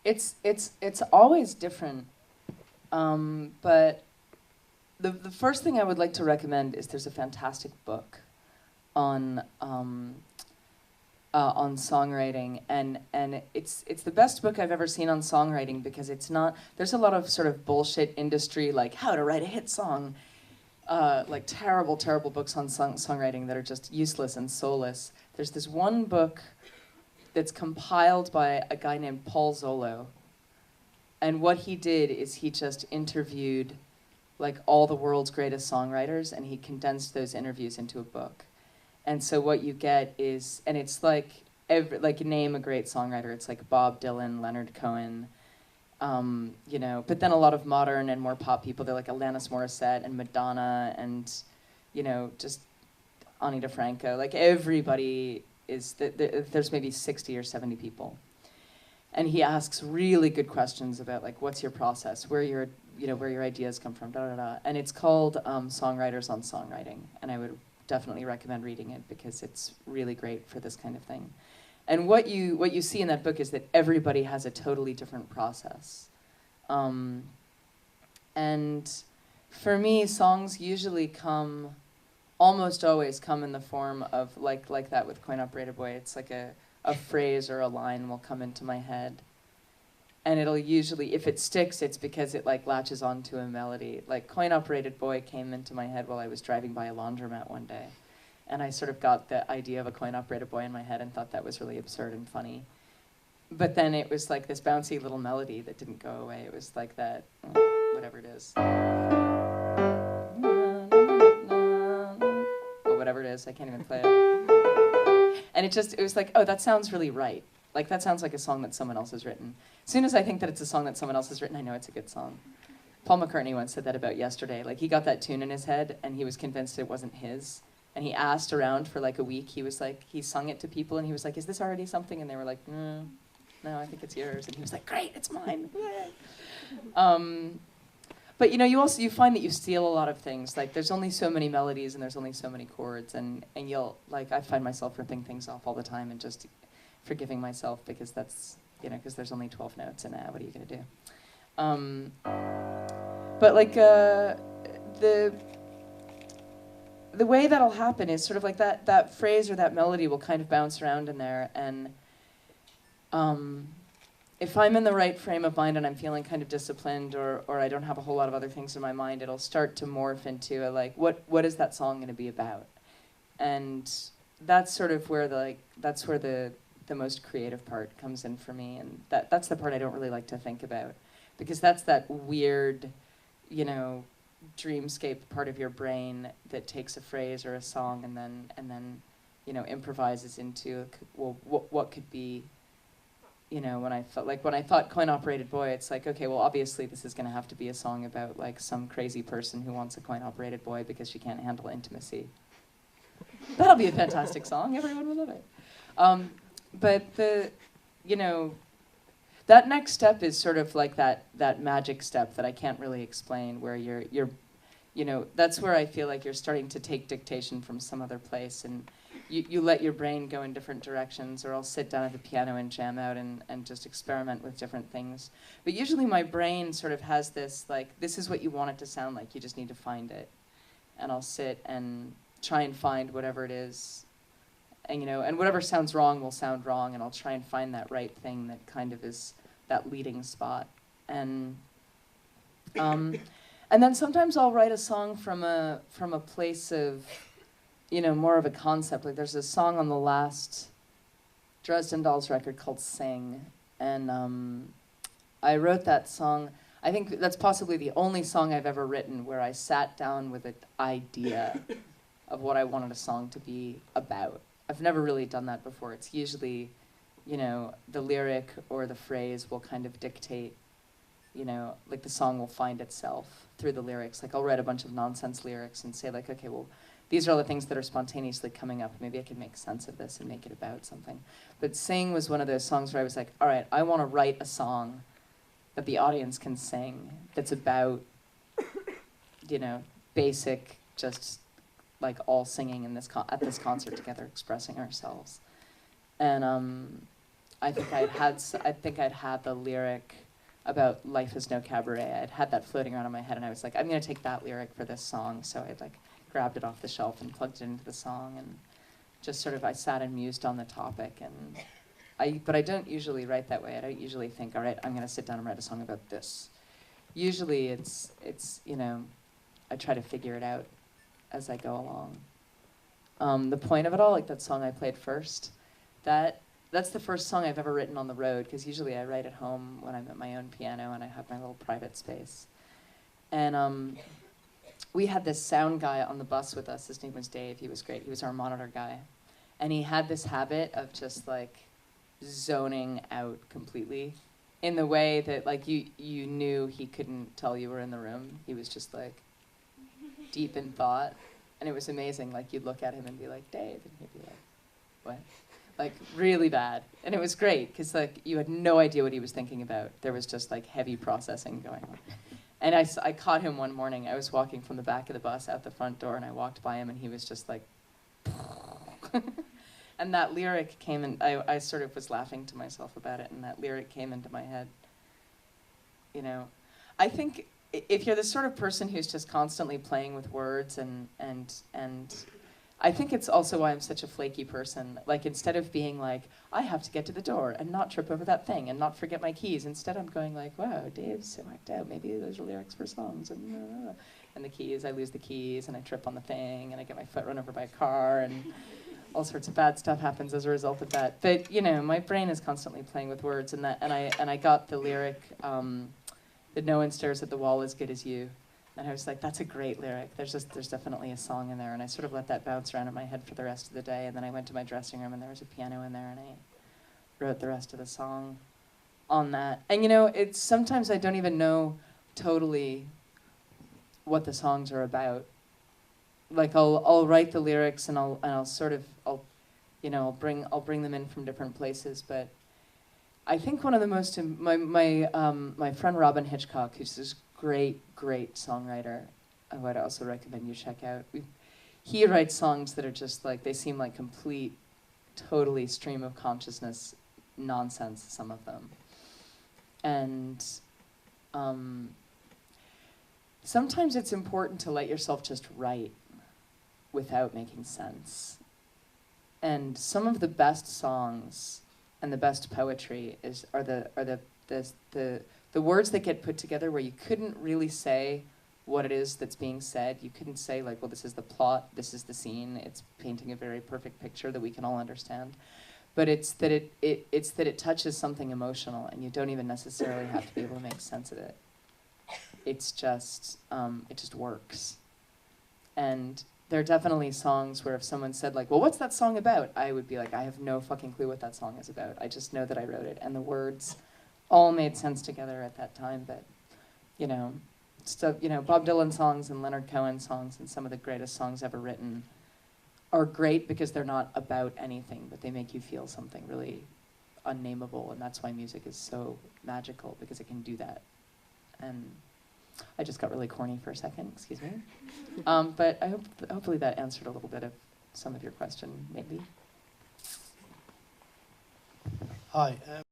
It's always different. But the first thing I would like to recommend is there's a fantastic book on songwriting, and it's the best book I've ever seen on songwriting because it's not. There's a lot of sort of bullshit industry like how to write a hit song, like terrible books on songwriting that are just useless and soulless. There's this one book that's compiled by a guy named Paul Zollo, and what he did is he just interviewed like all the world's greatest songwriters, and he condensed those interviews into a book. And so what you get is, and it's like like name a great songwriter. It's like Bob Dylan, Leonard Cohen, you know. But then a lot of modern and more pop people. They're like Alanis Morissette and Madonna, and you know, just Ani DeFranco. Like everybody is. There's maybe 60 or 70 people, and he asks really good questions about like what's your process, where your ideas come from, da da da. And it's called Songwriters on Songwriting, and I would definitely recommend reading it because it's really great for this kind of thing. And what you see in that book is that everybody has a totally different process. And for me, songs usually almost always come in the form of like that with Coin Operated Boy. It's like a phrase or a line will come into my head. And it'll usually, if it sticks, it's because it like latches onto a melody. Like Coin Operated Boy came into my head while I was driving by a laundromat one day. And I sort of got the idea of a coin operated boy in my head and thought that was really absurd and funny. But then it was like this bouncy little melody that didn't go away. It was like that, whatever it is. Or whatever it is, I can't even play it. And it was like, oh, that sounds really right. Like, that sounds like a song that someone else has written. As soon as I think that it's a song that someone else has written, I know it's a good song. Paul McCartney once said that about Yesterday. Like, he got that tune in his head, and he was convinced it wasn't his. And he asked around for, like, a week. He sung it to people, and he was like, is this already something? And they were like, no, I think it's yours. And he was like, great, it's mine. But, you know, you find that you steal a lot of things. Like, there's only so many melodies, and there's only so many chords. And you'll, like, I find myself ripping things off all the time and just forgiving myself because that's, you know, because there's only 12 notes and what are you going to do? But like the way that'll happen is sort of like that phrase or that melody will kind of bounce around in there, and if I'm in the right frame of mind and I'm feeling kind of disciplined or I don't have a whole lot of other things in my mind, it'll start to morph into a, like, what is that song going to be about? And that's sort of where the most creative part comes in for me, and that's the part I don't really like to think about, because that's that weird, you know, dreamscape part of your brain that takes a phrase or a song and then you know, improvises into what could be, you know. When I thought Coin Operated Boy, it's like, okay, well, obviously this is going to have to be a song about like some crazy person who wants a coin operated boy because she can't handle intimacy. That'll be a fantastic song. Everyone will love it. But you know, that next step is sort of like that magic step that I can't really explain, where you're, you know, that's where I feel like you're starting to take dictation from some other place, and you let your brain go in different directions, or I'll sit down at the piano and jam out and just experiment with different things. But usually my brain sort of has this, like, this is what you want it to sound like, you just need to find it. And I'll sit and try and find whatever it is. And, you know, and whatever sounds wrong will sound wrong, and I'll try and find that right thing that kind of is that leading spot. And then sometimes I'll write a song from a place of, you know, more of a concept. Like, there's a song on the last Dresden Dolls record called Sing, and I wrote that song. I think that's possibly the only song I've ever written where I sat down with an idea of what I wanted a song to be about. I've never really done that before. It's usually, you know, the lyric or the phrase will kind of dictate, you know, like the song will find itself through the lyrics. Like, I'll write a bunch of nonsense lyrics and say, like, okay, well, these are all the things that are spontaneously coming up. Maybe I can make sense of this and make it about something. But Sing was one of those songs where I was like, all right, I want to write a song that the audience can sing that's about, you know, basic, just like all singing in this at this concert together, expressing ourselves. And I think I'd had the lyric about life is no cabaret. I'd had that floating around in my head, and I was like, I'm gonna take that lyric for this song. So I like grabbed it off the shelf and plugged it into the song, and just sort of I sat and mused on the topic. And but I don't usually write that way. I don't usually think, all right, I'm gonna sit down and write a song about this. Usually it's you know, I try to figure it out as I go along. The point of it all, like that song I played first, that's the first song I've ever written on the road, because usually I write at home when I'm at my own piano and I have my little private space. And we had this sound guy on the bus with us. His name was Dave. He was great. He was our monitor guy. And he had this habit of just like zoning out completely in the way that like you knew he couldn't tell you were in the room. He was just like deep in thought. And it was amazing. Like you'd look at him and be like, Dave, and he'd be like, what? Like really bad. And it was great because like you had no idea what he was thinking about. There was just like heavy processing going on. And I caught him one morning. I was walking from the back of the bus out the front door, and I walked by him, and he was just like, and that lyric came in. I sort of was laughing to myself about it, and that lyric came into my head. You know, I think if you're the sort of person who's just constantly playing with words and I think it's also why I'm such a flaky person. Like, instead of being like, I have to get to the door and not trip over that thing and not forget my keys, instead I'm going like, wow, Dave's so whacked out. Maybe those are lyrics for songs. And the keys, I lose the keys and I trip on the thing and I get my foot run over by a car and all sorts of bad stuff happens as a result of that. But, you know, my brain is constantly playing with words, and I got the lyric that no one stares at the wall as good as you. And I was like, that's a great lyric. There's definitely a song in there. And I sort of let that bounce around in my head for the rest of the day. And then I went to my dressing room, and there was a piano in there, and I wrote the rest of the song on that. And, you know, it's sometimes I don't even know totally what the songs are about. Like, I'll write the lyrics, and I'll bring them in from different places. But I think one of the most my friend Robin Hitchcock, who's this great songwriter, who I'd also recommend you check out. He writes songs that are just like, they seem like complete, totally stream of consciousness nonsense, some of them. And sometimes it's important to let yourself just write without making sense. And some of the best songs and the best poetry are the words that get put together where you couldn't really say what it is that's being said. You couldn't say like, well, this is the plot, this is the scene, it's painting a very perfect picture that we can all understand. But it's that it touches something emotional, and you don't even necessarily have to be able to make sense of it. It's just, it just works. And there are definitely songs where if someone said like, well, what's that song about? I would be like, I have no fucking clue what that song is about. I just know that I wrote it, and the words all made sense together at that time. But, you know, stuff, you know, Bob Dylan songs and Leonard Cohen songs and some of the greatest songs ever written are great because they're not about anything, but they make you feel something really unnameable, and that's why music is so magical, because it can do that. And I just got really corny for a second, excuse me. But hopefully that answered a little bit of some of your question, maybe. Hi.